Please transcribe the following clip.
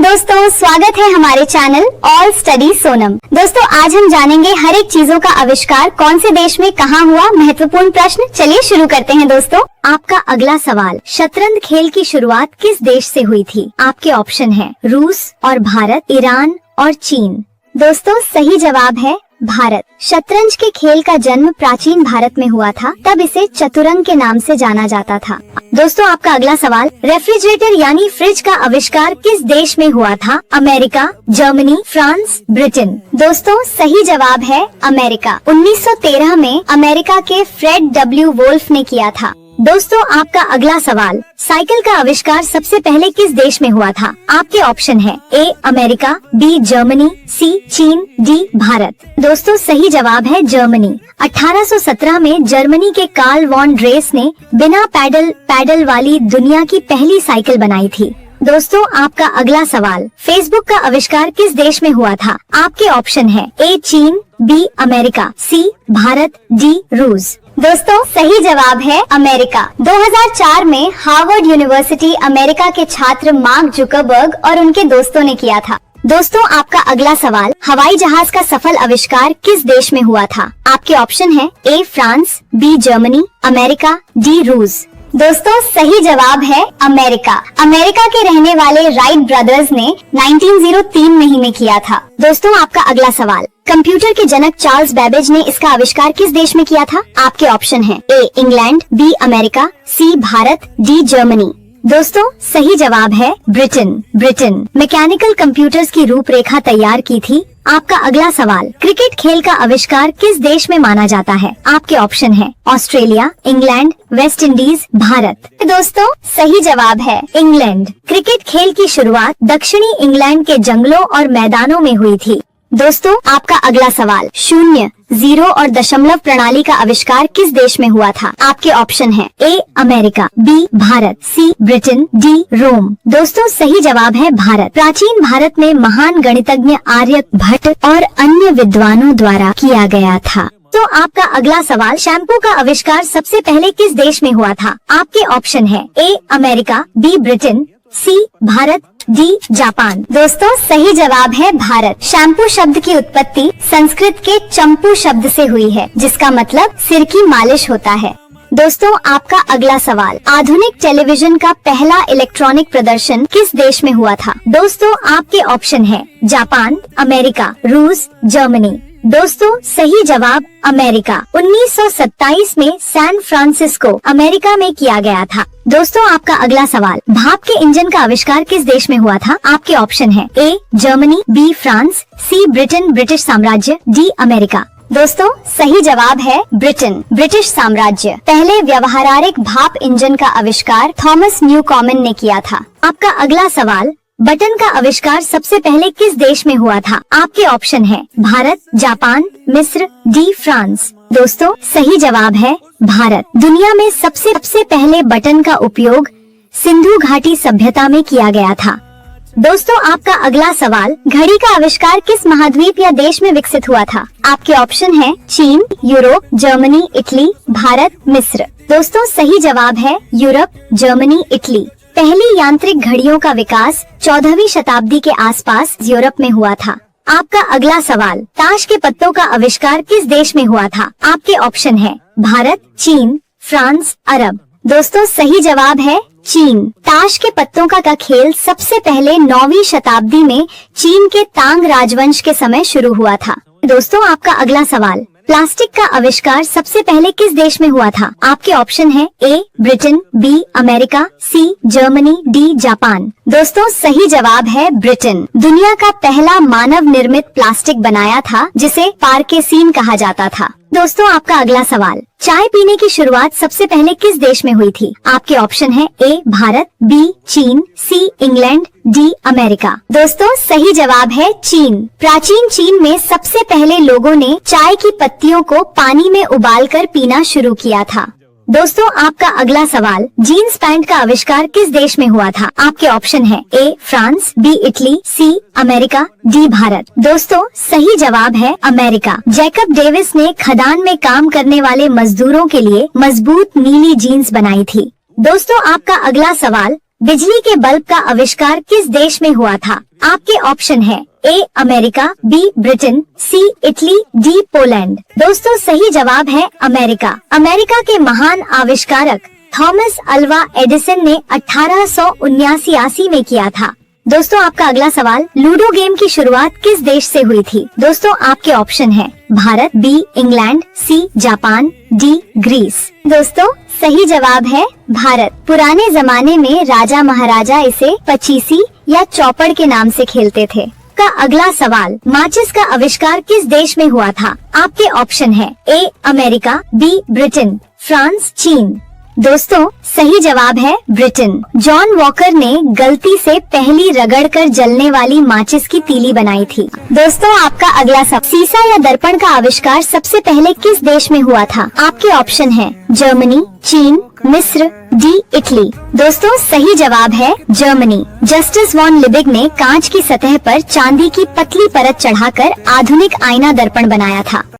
दोस्तों स्वागत है हमारे चैनल ऑल स्टडी सोनम। दोस्तों आज हम जानेंगे हर एक चीजों का आविष्कार कौन से देश में कहाँ हुआ। महत्वपूर्ण प्रश्न, चलिए शुरू करते हैं। दोस्तों आपका अगला सवाल, शतरंज खेल की शुरुआत किस देश से हुई थी? आपके ऑप्शन है रूस और भारत, ईरान और चीन। दोस्तों सही जवाब है भारत। शतरंज के खेल का जन्म प्राचीन भारत में हुआ था, तब इसे चतुरंग के नाम से जाना जाता था। दोस्तों आपका अगला सवाल, रेफ्रिजरेटर यानी फ्रिज का आविष्कार किस देश में हुआ था? America, Germany, France, Britain. दोस्तों सही जवाब है अमेरिका। 1913 में अमेरिका के फ्रेड डब्ल्यू वोल्फ ने किया था। दोस्तों आपका अगला सवाल, साइकिल का आविष्कार सबसे पहले किस देश में हुआ था? आपके ऑप्शन है ए अमेरिका, बी जर्मनी, सी चीन, डी भारत। दोस्तों सही जवाब है जर्मनी। 1817 में जर्मनी के कार्ल वॉन ड्रेस ने बिना पैडल वाली दुनिया की पहली साइकिल बनाई थी। दोस्तों आपका अगला सवाल, फेसबुक का आविष्कार किस देश में हुआ था? आपके ऑप्शन है ए चीन, B America, C Bharat, D रूस। दोस्तों सही जवाब है अमेरिका। 2004 में हार्वर्ड यूनिवर्सिटी अमेरिका के छात्र मार्क जुकरबर्ग और उनके दोस्तों ने किया था। दोस्तों आपका अगला सवाल, हवाई जहाज का सफल आविष्कार किस देश में हुआ था? आपके ऑप्शन है A France, B Germany, America, D रूस। दोस्तों सही जवाब है अमेरिका। अमेरिका के रहने वाले राइट ब्रदर्स ने 1903 में ही किया था। दोस्तों आपका अगला सवाल, कंप्यूटर के जनक चार्ल्स बेबेज ने इसका आविष्कार किस देश में किया था? आपके ऑप्शन है A England, B America, C Bharat, D Germany. दोस्तों सही जवाब है ब्रिटेन। मैकेनिकल कंप्यूटर्स की रूपरेखा तैयार की थी। आपका अगला सवाल, क्रिकेट खेल का आविष्कार किस देश में माना जाता है? आपके ऑप्शन है Australia, England, West Indies, Bharat. दोस्तों सही जवाब है इंग्लैंड। क्रिकेट खेल की शुरुआत दक्षिणी इंग्लैंड के जंगलों और मैदानों में हुई थी। दोस्तों आपका अगला सवाल, शून्य, जीरो और दशमलव प्रणाली का आविष्कार किस देश में हुआ था? आपके ऑप्शन है A America, B Bharat, C Britain, D Rome. दोस्तों सही जवाब है भारत। प्राचीन भारत में महान गणितज्ञ आर्यभट्ट और अन्य विद्वानों द्वारा किया गया था। तो आपका अगला सवाल, शैम्पू का आविष्कार सबसे पहले किस देश में हुआ था? आपके ऑप्शन है A America, B Britain, C Bharat, D Japan. दोस्तों सही जवाब है भारत। शैम्पू शब्द की उत्पत्ति संस्कृत के चंपू शब्द से हुई है, जिसका मतलब सिर की मालिश होता है। दोस्तों आपका अगला सवाल, आधुनिक टेलीविजन का पहला इलेक्ट्रॉनिक प्रदर्शन किस देश में हुआ था? दोस्तों आपके ऑप्शन है जापान, अमेरिका, रूस, जर्मनी। दोस्तों सही जवाब अमेरिका। 1927 में सैन फ्रांसिस्को अमेरिका में किया गया था। दोस्तों आपका अगला सवाल, भाप के इंजन का आविष्कार किस देश में हुआ था? आपके ऑप्शन है A Germany, B France, C Britain British साम्राज्य, डी अमेरिका। दोस्तों सही जवाब है ब्रिटेन ब्रिटिश साम्राज्य। पहले व्यवहारिक भाप इंजन का आविष्कार थॉमस न्यूकॉमन ने किया था। आपका अगला सवाल, बटन का आविष्कार सबसे पहले किस देश में हुआ था? आपके ऑप्शन है भारत, जापान, मिस्र, डी फ्रांस। दोस्तों सही जवाब है भारत। दुनिया में सबसे पहले बटन का उपयोग सिंधु घाटी सभ्यता में किया गया था। दोस्तों आपका अगला सवाल, घड़ी का आविष्कार किस महाद्वीप या देश में विकसित हुआ था? आपके ऑप्शन है चीन, यूरोप, जर्मनी, इटली, भारत, मिस्र। दोस्तों सही जवाब है यूरोप, जर्मनी, इटली। पहली यांत्रिक घड़ियों का विकास 14वीं शताब्दी के आसपास यूरोप में हुआ था। आपका अगला सवाल, ताश के पत्तों का आविष्कार किस देश में हुआ था? आपके ऑप्शन है भारत, चीन, फ्रांस, अरब। दोस्तों सही जवाब है चीन। ताश के पत्तों का खेल सबसे पहले 9वीं शताब्दी में चीन के तांग राजवंश के समय शुरू हुआ था। दोस्तों आपका अगला सवाल, प्लास्टिक का आविष्कार सबसे पहले किस देश में हुआ था? आपके ऑप्शन है A Britain, B America, C Germany, D Japan. दोस्तों सही जवाब है ब्रिटेन। दुनिया का पहला मानव निर्मित प्लास्टिक बनाया था, जिसे पार्केसीन कहा जाता था। दोस्तों आपका अगला सवाल, चाय पीने की शुरुआत सबसे पहले किस देश में हुई थी? आपके ऑप्शन है ए भारत, बी चीन, सी इंग्लैंड, डी अमेरिका। दोस्तों सही जवाब है चीन। प्राचीन चीन में सबसे पहले लोगों ने चाय की पत्तियों को पानी में उबालकर पीना शुरू किया था। दोस्तों आपका अगला सवाल, जीन्स पैंट का आविष्कार किस देश में हुआ था? आपके ऑप्शन है A France, B Italy, C America, D Bharat. दोस्तों सही जवाब है अमेरिका। जैकब डेविस ने खदान में काम करने वाले मजदूरों के लिए मजबूत नीली जीन्स बनाई थी। दोस्तों आपका अगला सवाल, बिजली के बल्ब का आविष्कार किस देश में हुआ था? आपके ऑप्शन है A America, B Britain, C Italy, D Poland. दोस्तों सही जवाब है अमेरिका। अमेरिका के महान आविष्कारक थॉमस अल्वा एडिसन ने 1879 में किया था। दोस्तों आपका अगला सवाल, लूडो गेम की शुरुआत किस देश से हुई थी? दोस्तों आपके ऑप्शन है Bharat, B England, C Japan, D Greece. दोस्तों सही जवाब है भारत। पुराने जमाने में राजा महाराजा इसे पचीसी या चौपड़ के नाम से खेलते थे। का अगला सवाल, माचिस का आविष्कार किस देश में हुआ था? आपके ऑप्शन है A America, B Britain, France, चीन। दोस्तों सही जवाब है ब्रिटेन। जॉन वॉकर ने गलती से पहली रगड़कर जलने वाली माचिस की तीली बनाई थी। दोस्तों आपका अगला सवाल, सीसा या दर्पण का आविष्कार सबसे पहले किस देश में हुआ था? आपके ऑप्शन है जर्मनी, चीन, मिस्र, डी इटली। दोस्तों सही जवाब है जर्मनी। जस्टिस वॉन लिबिग ने कांच की सतह पर चांदी की पतली परत चढ़ाकर आधुनिक आईना दर्पण बनाया था।